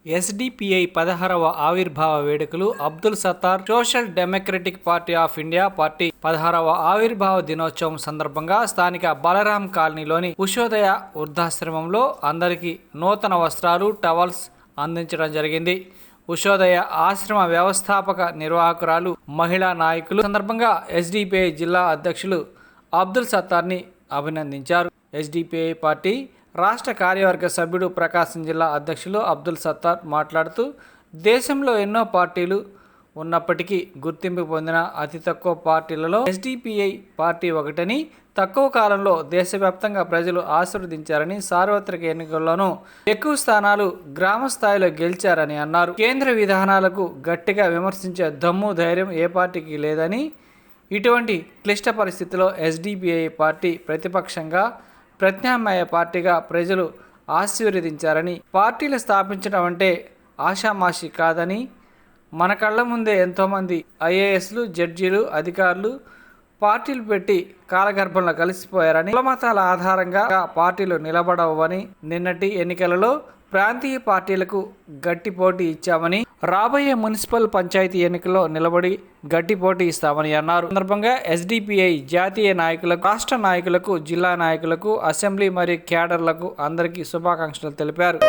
SDPI 16వ ఆవిర్భావ వేడుకలు Abdul Sattar Social Democratic Party of India party 16వ ఆవిర్భావ దినోత్సవం సందర్భంగా స్థానిక బలరాం కాలనీలోని ఉషోదయ వృద్ధాశ్రమంలో అందరికీ నూతన వస్త్రాలు, టవల్స్ అందించడం జరిగింది. ఉషోదయ ఆశ్రమ వ్యవస్థాపక నిర్వాహకురాలు, మహిళా నాయకులు సందర్భంగా ఎస్డిపిఐ జిల్లా అధ్యక్షులు అబ్దుల్ సత్తార్ని అభినందించారు. ఎస్డిపిఐ పార్టీ రాష్ట్ర కార్యవర్గ సభ్యుడు, ప్రకాశం జిల్లా అధ్యక్షులు అబ్దుల్ సత్తార్ మాట్లాడుతూ, దేశంలో ఎన్నో పార్టీలు ఉన్నప్పటికీ గుర్తింపు పొందిన అతి తక్కువ పార్టీలలో ఎస్డిపిఐ పార్టీ ఒకటని, తక్కువ కాలంలో దేశవ్యాప్తంగా ప్రజలు ఆశీర్వదించారని, సార్వత్రిక ఎన్నికల్లోనూ ఎక్కువ స్థానాలు గ్రామ స్థాయిలో గెలిచారని అన్నారు. కేంద్ర విధానాలకు గట్టిగా విమర్శించే దమ్ము, ధైర్యం ఏ పార్టీకి లేదని, ఇటువంటి క్లిష్ట పరిస్థితిలో ఎస్డిపిఐ పార్టీ ప్రతిపక్షంగా ప్రత్యామ్నాయ పార్టీగా ప్రజలు ఆశీర్వదించారని, పార్టీలు స్థాపించడం అంటే ఆషామాషి కాదని, మన కళ్ళ ముందే ఎంతోమంది ఐఏఎస్లు, జడ్జీలు, అధికారులు పార్టీలు పెట్టి కాలగర్భంలో కలిసిపోయారని, కులమతాల ఆధారంగా పార్టీలు నిలబడవని, నిన్నటి ఎన్నికలలో ప్రాంతీయ పార్టీలకు గట్టి పోటీ ఇచ్చామని, రాబోయే మున్సిపల్ పంచాయతీ ఎన్నికల్లో నిలబడి గట్టి పోటీ ఇస్తామని అన్నారు. సందర్భంగా ఎస్డిపిఐ జాతీయ నాయకులకు, రాష్ట్ర నాయకులకు, జిల్లా నాయకులకు, అసెంబ్లీ మరియు క్యాడర్లకు అందరికీ శుభాకాంక్షలు తెలిపారు.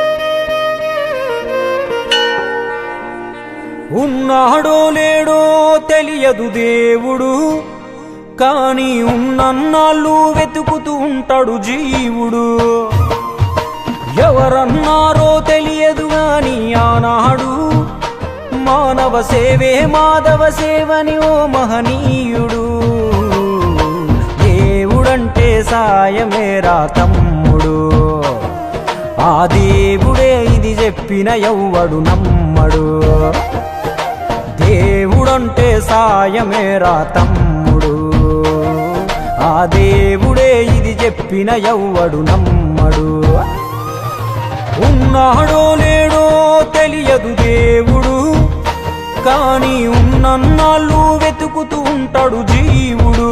ఉన్నాడో లేడో తెలియదు దేవుడు, కానీ ఉన్నన్నాళ్ళు వెతుకుతూ ఉంటాడు జీవుడు. ఎవరన్నారో తెలియదు గాని ఆనాడు మానవ సేవే మాధవ సేవని ఓ మహనీయుడు. దేవుడంటే సాయమేరా తమ్ముడు, ఆ దేవుడే ఇది చెప్పిన ఎవ్వడు నమ్మడు. దేవుడంటే సాయమేరా తమ్ముడు, ఆ దేవుడే ఇది చెప్పిన ఎవ్వడు నమ్మడు. ఉన్నాడో లేడో తెలియదు దేవుడు, కానీ ఉన్నన్నాళ్ళు వెతుకుతూ ఉంటాడు జీవుడు.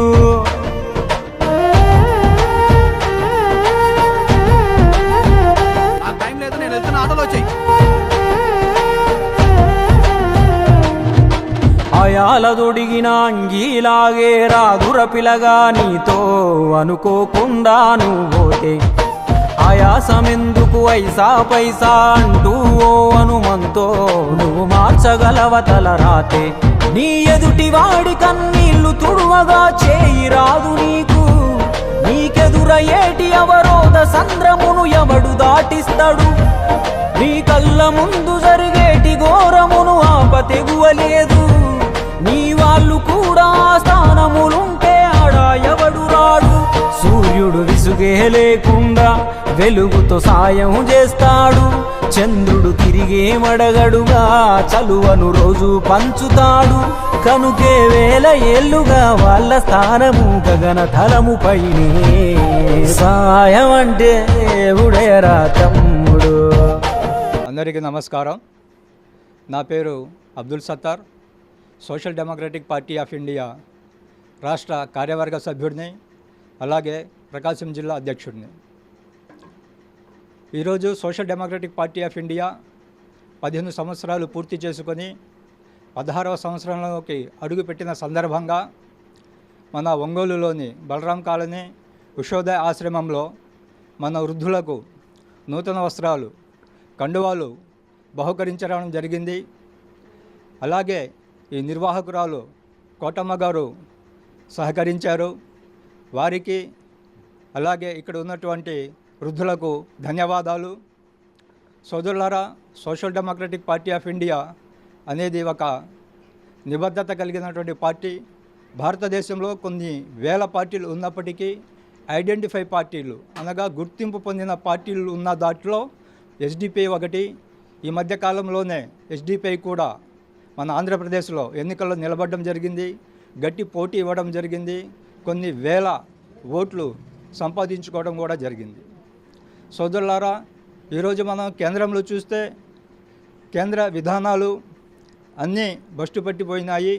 అయాలదొడిగిన అంగీలాగే రాదుర పిలగా నీతో అనుకోకుండా నువ్వోతే, ఆయాసమెందుకు ఐసా పైసా అంటూ ఓ అనుమంతో నువ్వు మార్చగలవ తల రాతే. నీ ఎదుటి వాడి కన్నీళ్లు తుడువగా చేయి రాదు నీకు, నీకెదురయ్యేటి అవరోధ సంద్రమును ఎవడు దాటిస్తాడు. నీ కళ్ళ ముందు జరిగేటి ఘోరమును ఆపతెగువలేదు, నీ వాళ్ళు కూడా స్థానములుంటే ఆడా ఎవడు రాడు. సూర్యుడు విసుగే లేకుండా వెలుగుతో సాయం చేస్తాడు, చంద్రుడు తిరిగే మడగడుగా చలువను రోజు పంచుతాడు. కనుకే వేల ఏళ్ళుగా వాళ్ళ స్థానము గగన తలము పైనే, సాయం అంటే దేవుడేరా తమ్ముడు. అందరికీ నమస్కారం. నా పేరు Abdul Sattar, Social Democratic Party of India రాష్ట్ర కార్యవర్గ సభ్యుడిని, అలాగే ప్రకాశం జిల్లా అధ్యక్షుడిని. ఈరోజు social Democratic Party of India 15 సంవత్సరాలు పూర్తి చేసుకొని 16వ సంవత్సరంలోకి అడుగుపెట్టిన సందర్భంగా మన ఒంగోలులోని బలరాం కాలనీ ఉషోదయ ఆశ్రమంలో మన వృద్ధులకు నూతన వస్త్రాలు, కండువాలు బహుకరించడం జరిగింది. అలాగే ఈ నిర్వాహకురాలు కోటమ్మ గారు సహకరించారు. వారికి, అలాగే ఇక్కడ ఉన్నటువంటి వృద్ధులకు ధన్యవాదాలు. సోదరులారా, social Democratic Party of India అనేది ఒక నిబద్ధత కలిగినటువంటి పార్టీ. భారతదేశంలో కొన్ని వేల పార్టీలు ఉన్నప్పటికీ ఐడెంటిఫై పార్టీలు అనగా గుర్తింపు పొందిన పార్టీలు ఉన్న దాంట్లో ఎస్డిపిఐ ఒకటి. ఈ మధ్యకాలంలోనే ఎస్డిపిఐ కూడా మన ఆంధ్రప్రదేశ్లో ఎన్నికల్లో నిలబడడం జరిగింది, గట్టి పోటీ ఇవ్వడం జరిగింది, కొన్ని వేల ఓట్లు సంపాదించుకోవడం కూడా జరిగింది. సోదరులారా, ఈరోజు మనం కేంద్రంలో చూస్తే కేంద్ర విధానాలు అన్నీ బస్టు పట్టిపోయినాయి.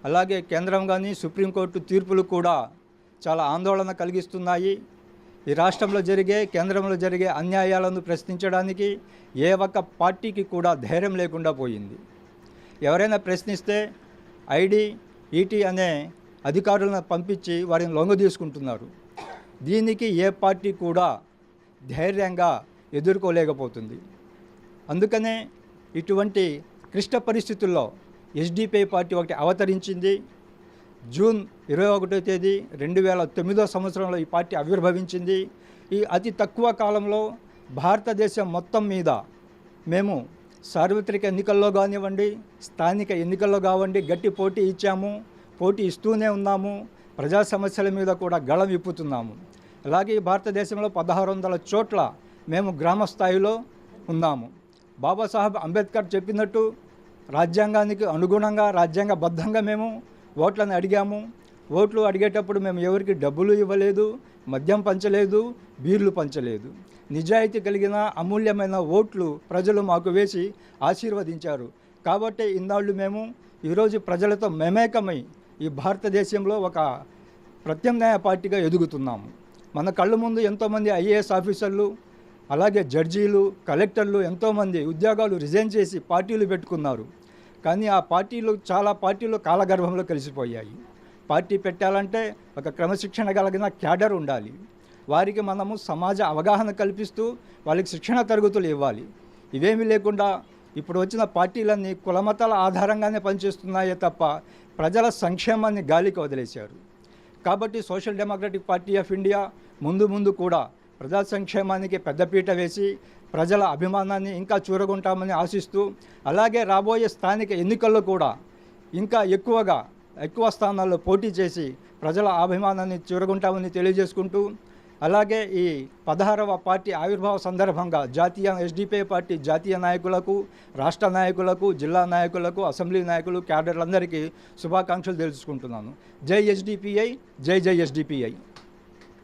అలాగే కేంద్రం కానీ సుప్రీంకోర్టు తీర్పులు కూడా చాలా ఆందోళన కలిగిస్తున్నాయి. ఈ రాష్ట్రంలో జరిగే కేంద్రంలో జరిగే అన్యాయాలను ప్రశ్నించడానికి ఏ ఒక్క పార్టీకి కూడా ధైర్యం లేకుండా పోయింది. ఎవరైనా ప్రశ్నిస్తే ఐడి ఈటీ అనే అధికారులను పంపించి వారిని లొంగ తీసుకుంటున్నారు. దీనికి ఏ పార్టీ కూడా ధైర్యంగా ఎదుర్కోలేకపోతుంది. అందుకనే ఇటువంటి క్లిష్ట పరిస్థితుల్లో ఎస్డిపిఐ పార్టీ ఒకటి అవతరించింది. జూన్ 21వ తేదీ 2009 సంవత్సరంలో ఈ పార్టీ ఆవిర్భవించింది. ఈ అతి తక్కువ కాలంలో భారతదేశం మొత్తం మీద మేము సార్వత్రిక ఎన్నికల్లో కానివ్వండి, స్థానిక ఎన్నికల్లో కావండి గట్టి పోటీ ఇచ్చాము, పోటీ ఇస్తూనే ఉన్నాము. ప్రజా సమస్యల మీద కూడా గళం విప్పుతున్నాము. అలాగే భారతదేశంలో 1600 చోట్ల మేము గ్రామ స్థాయిలో ఉన్నాము. బాబాసాహెబ్ అంబేద్కర్ చెప్పినట్టు రాజ్యాంగానికి అనుగుణంగా రాజ్యాంగబద్ధంగా మేము ఓట్లను అడిగాము. ఓట్లు అడిగేటప్పుడు మేము ఎవరికి డబ్బులు ఇవ్వలేదు, మద్యం పంచలేదు, బీర్లు పంచలేదు. నిజాయితీ కలిగిన అమూల్యమైన ఓట్లు ప్రజలు మాకు వేసి ఆశీర్వదించారు. కాబట్టి ఇన్నాళ్ళు మేము ఈరోజు ప్రజలతో మమేకమై ఈ భారతదేశంలో ఒక ప్రత్యామ్నాయ పార్టీగా ఎదుగుతున్నాము. మన కళ్ళ ముందు ఎంతోమంది ఐఏఎస్ ఆఫీసర్లు, అలాగే జడ్జీలు, కలెక్టర్లు ఎంతోమంది ఉద్యోగాలు రిజైన్ చేసి పార్టీలు పెట్టుకున్నారు. కానీ ఆ పార్టీలు చాలా పార్టీలు కాలగర్భంలో కలిసిపోయాయి. పార్టీ పెట్టాలంటే ఒక క్రమశిక్షణ కలిగిన క్యాడర్ ఉండాలి. వారికి మనము సమాజ అవగాహన కల్పిస్తూ వాళ్ళకి శిక్షణ తరగతులు ఇవ్వాలి. ఇవేమీ లేకుండా ఇప్పుడు వచ్చిన పార్టీలన్నీ కులమతాల ఆధారంగానే పనిచేస్తున్నాయే తప్ప ప్రజల సంక్షేమాన్ని గాలికి వదిలేశారు. కాబట్టి social Democratic Party of India ముందు కూడా ప్రజా సంక్షేమానికి పెద్దపీట వేసి ప్రజల అభిమానాన్ని ఇంకా చూరగొంటామని ఆశిస్తూ, అలాగే రాబోయే స్థానిక ఎన్నికల్లో కూడా ఇంకా ఎక్కువ స్థానాల్లో పోటీ చేసి ప్రజల అభిమానాన్ని చూరగొంటామని తెలియజేసుకుంటూ, అలాగే ఈ 16వ పార్టీ ఆవిర్భావ సందర్భంగా జాతీయ ఎస్డిపిఐ పార్టీ జాతీయ నాయకులకు, రాష్ట్ర నాయకులకు, జిల్లా నాయకులకు, అసెంబ్లీ నాయకులు, క్యాడర్లందరికీ శుభాకాంక్షలు తెలుసుకుంటున్నాను. జై ఎస్డిపిఐ, జై జై ఎస్డిపిఐ.